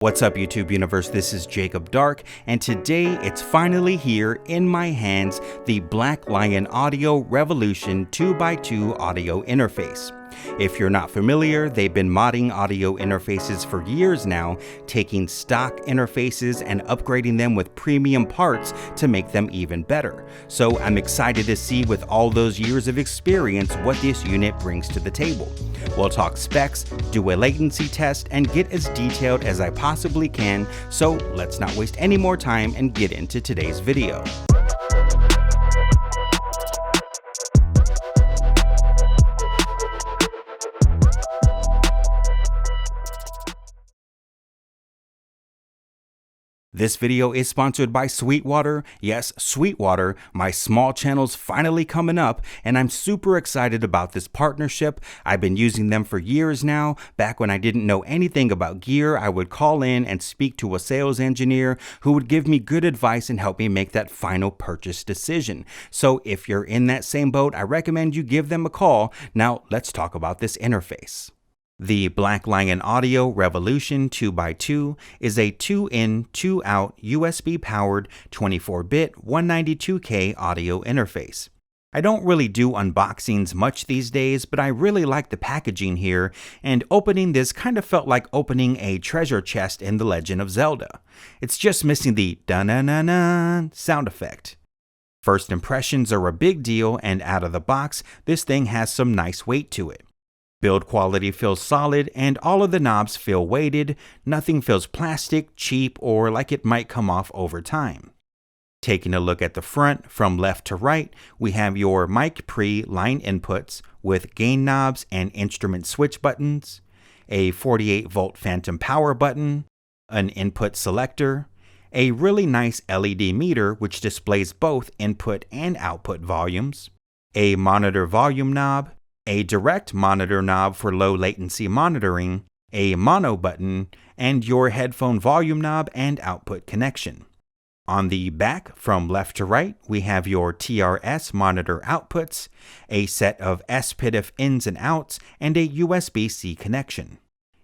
What's up, YouTube universe? This is Jacob Dark, and today it's finally here in my hands, the Black Lion Audio Revolution 2x2 audio interface. If you're not familiar, they've been modding audio interfaces for years now, taking stock interfaces and upgrading them with premium parts to make them even better. So I'm excited to see, with all those years of experience, what this unit brings to the table. We'll talk specs, do a latency test, and get as detailed as I possibly can, so let's not waste any more time and get into today's video. This video is sponsored by Sweetwater. Yes, Sweetwater. My small channel's finally coming up, and I'm super excited about this partnership. I've been using them for years now. Back when I didn't know anything about gear, I would call in and speak to a sales engineer who would give me good advice and help me make that final purchase decision. So if you're in that same boat, I recommend you give them a call. Now let's talk about this interface. The Black Lion Audio Revolution 2x2 is a 2-in, 2-out USB-powered 24-bit 192K audio interface. I don't really do unboxings much these days, but I really like the packaging here, and opening this kind of felt like opening a treasure chest in The Legend of Zelda. It's just missing the da-na-na-na sound effect. First impressions are a big deal, and out of the box, this thing has some nice weight to it. Build quality feels solid, and all of the knobs feel weighted. Nothing feels plastic, cheap, or like it might come off over time. Taking a look at the front, from left to right, we have your mic pre line inputs with gain knobs and instrument switch buttons, a 48-volt phantom power button, an input selector, a really nice LED meter which displays both input and output volumes, a monitor volume knob, a direct monitor knob for low latency monitoring, a mono button, and your headphone volume knob and output connection. On the back, from left to right, we have your TRS monitor outputs, a set of SPDIF ins and outs, and a USB-C connection.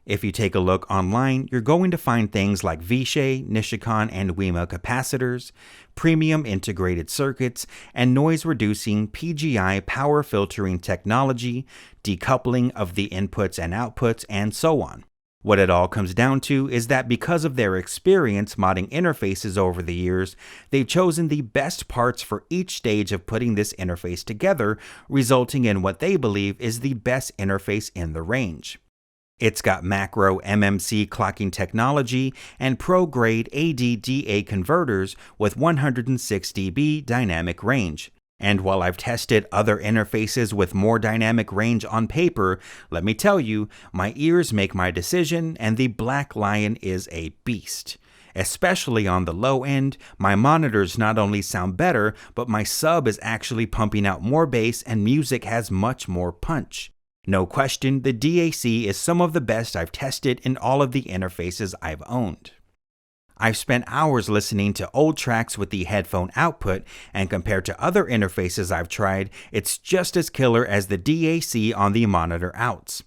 If you take a look online, you're going to find things like Vishay, Nichicon, and WEMA capacitors, premium integrated circuits, and noise-reducing PGI power filtering technology, decoupling of the inputs and outputs, and so on. What it all comes down to is that because of their experience modding interfaces over the years, they've chosen the best parts for each stage of putting this interface together, resulting in what they believe is the best interface in the range. It's got macro MMC clocking technology and pro-grade ADDA converters with 106 dB dynamic range. And while I've tested other interfaces with more dynamic range on paper, let me tell you, my ears make my decision, and the Black Lion is a beast. Especially on the low end, my monitors not only sound better, but my sub is actually pumping out more bass and music has much more punch. No question, the DAC is some of the best I've tested in all of the interfaces I've owned. I've spent hours listening to old tracks with the headphone output, and compared to other interfaces I've tried, it's just as killer as the DAC on the monitor outs.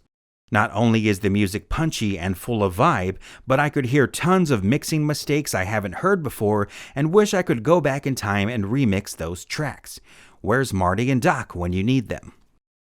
Not only is the music punchy and full of vibe, but I could hear tons of mixing mistakes I haven't heard before and wish I could go back in time and remix those tracks. Where's Marty and Doc when you need them?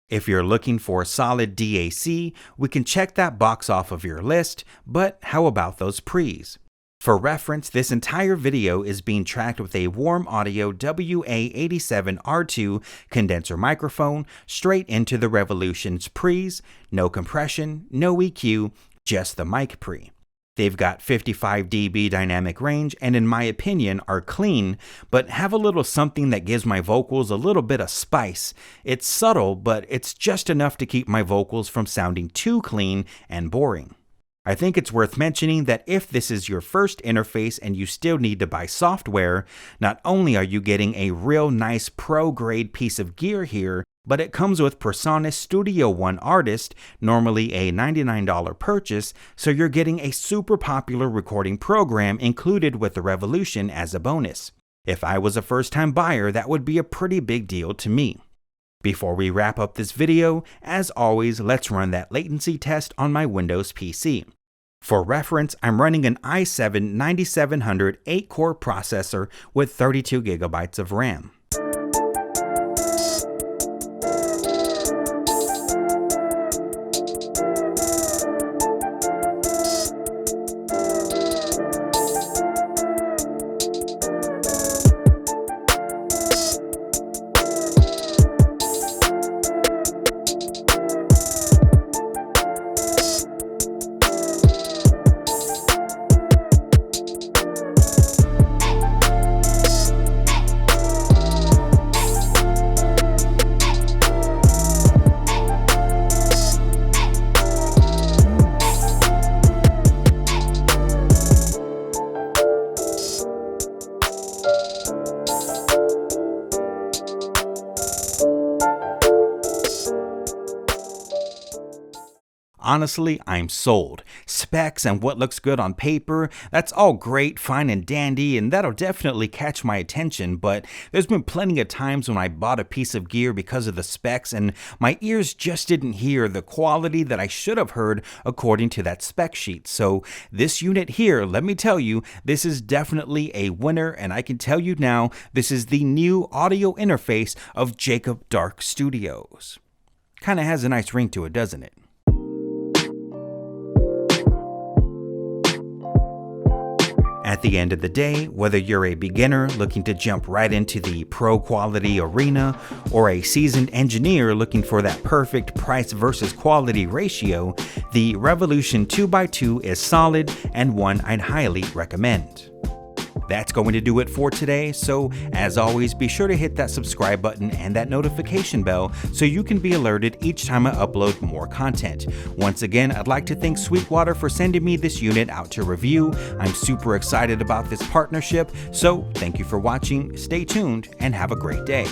If you're looking for a solid DAC, we can check that box off of your list, but how about those pre's? For reference, this entire video is being tracked with a Warm Audio WA87R2 condenser microphone straight into the Revolution's pre's, no compression, no EQ, just the mic pre. They've got 55 dB dynamic range and, in my opinion, are clean, but have a little something that gives my vocals a little bit of spice. It's subtle, but it's just enough to keep my vocals from sounding too clean and boring. I think it's worth mentioning that if this is your first interface and you still need to buy software, not only are you getting a real nice pro-grade piece of gear here, but it comes with PreSonus Studio One Artist, normally a $99 purchase, so you're getting a super popular recording program included with the Revolution as a bonus. If I was a first-time buyer, that would be a pretty big deal to me. Before we wrap up this video, as always, let's run that latency test on my Windows PC. For reference, I'm running an i7-9700 8-core processor with 32 gigabytes of RAM. Honestly, I'm sold. Specs and what looks good on paper, that's all great, fine and dandy, and that'll definitely catch my attention, but there's been plenty of times when I bought a piece of gear because of the specs and my ears just didn't hear the quality that I should have heard according to that spec sheet. So this unit here, let me tell you, this is definitely a winner, and I can tell you now, this is the new audio interface of Jacob Dark Studios. Kinda has a nice ring to it, doesn't it? At the end of the day, whether you're a beginner looking to jump right into the pro quality arena or a seasoned engineer looking for that perfect price versus quality ratio, the Revolution 2x2 is solid and one I'd highly recommend. That's going to do it for today, so as always, be sure to hit that subscribe button and that notification bell so you can be alerted each time I upload more content. Once again, I'd like to thank Sweetwater for sending me this unit out to review. I'm super excited about this partnership, so thank you for watching, stay tuned, and have a great day.